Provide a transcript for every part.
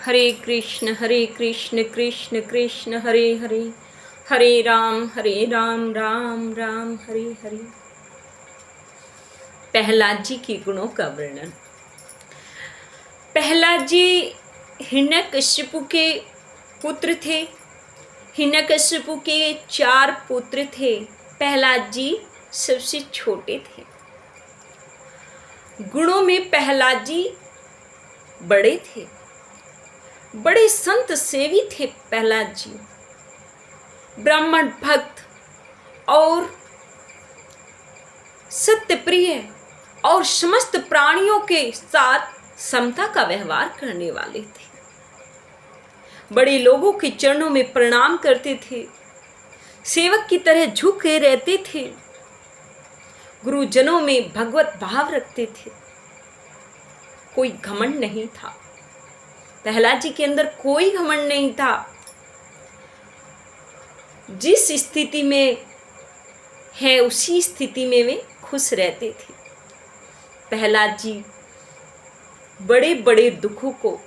हरे कृष्ण कृष्ण कृष्ण हरे हरे, हरे राम राम राम हरे हरे। प्रहलाद जी के गुणों का वर्णन। प्रहलाद जी हिरण्यकश्यपु के पुत्र थे। हिरण्यकश्यपु के 4 पुत्र थे। प्रहलाद जी सबसे छोटे थे। गुणों में प्रहलाद जी बड़े थे, बड़े संत सेवी थे। प्रहलाद जी ब्राह्मण भक्त और सत्य प्रिय और समस्त प्राणियों के साथ समता का व्यवहार करने वाले थे। बड़े लोगों के चरणों में प्रणाम करते थे, सेवक की तरह झुके रहते थे, गुरुजनों में भगवत भाव रखते थे। कोई घमंड नहीं था। प्रहलाद जी के अंदर कोई घमंड नहीं था। जिस स्थिति में है उसी स्थिति में वे खुश रहते थे। प्रहलाद जी बड़े बड़े दुखों को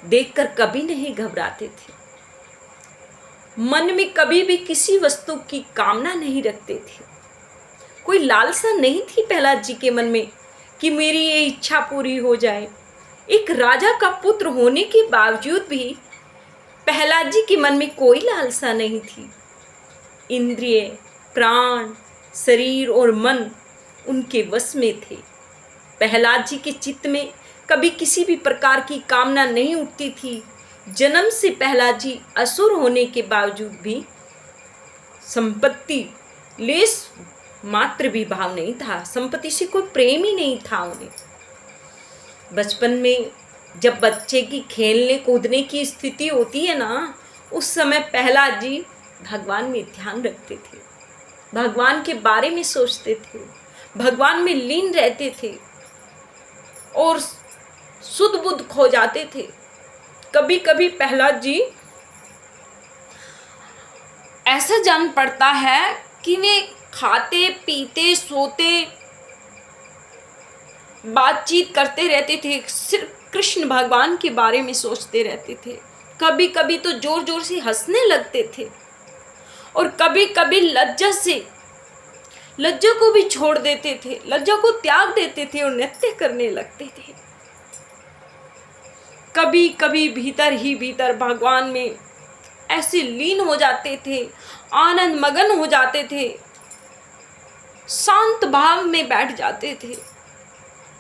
देखकर कभी नहीं घबराते थे। मन में कभी भी किसी वस्तु की कामना नहीं रखते थे। कोई लालसा नहीं थी प्रहलाद जी के मन में कि मेरी ये इच्छा पूरी हो जाए। एक राजा का पुत्र होने के बावजूद भी प्रहलाद जी के मन में कोई लालसा नहीं थी। इंद्रिय, प्राण, शरीर और मन उनके वश में थे। प्रहलाद जी के चित्त में कभी किसी भी प्रकार की कामना नहीं उठती थी। जन्म से प्रहलाद जी असुर होने के बावजूद भी संपत्ति लेस मात्र भी भाव नहीं था। संपत्ति से कोई प्रेम ही नहीं था उन्हें। बचपन में जब बच्चे की खेलने कूदने की स्थिति होती है ना, उस समय प्रहलाद जी भगवान में ध्यान रखते थे, भगवान के बारे में सोचते थे, भगवान में लीन रहते थे और सुध बुध खो जाते थे। कभी कभी प्रहलाद जी ऐसा जान पड़ता है कि वे खाते पीते सोते बातचीत करते रहते थे, सिर्फ कृष्ण भगवान के बारे में सोचते रहते थे। कभी कभी तो जोर जोर से हंसने लगते थे और कभी कभी लज्जा को भी छोड़ देते थे, लज्जा को त्याग देते थे और नृत्य करने लगते थे। कभी कभी भीतर ही भीतर भगवान में ऐसे लीन हो जाते थे, आनंद मगन हो जाते थे, शांत भाव में बैठ जाते थे।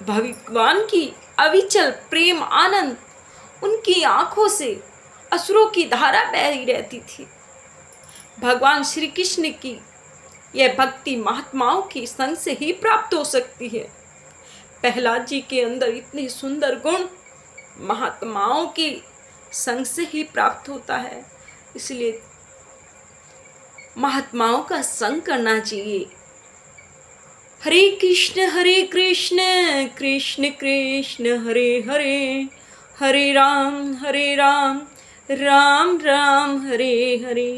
भगवान की अविचल प्रेम आनंद उनकी आंखों से अश्रुओं की धारा बह रहती थी। भगवान श्री कृष्ण की यह भक्ति महात्माओं की संग से ही प्राप्त हो सकती है। प्रहलाद जी के अंदर इतने सुंदर गुण महात्माओं की संग से ही प्राप्त होता है। इसलिए महात्माओं का संग करना चाहिए। हरे कृष्ण कृष्ण कृष्ण हरे हरे, हरे राम राम राम हरे हरे।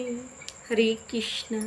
हरे कृष्ण।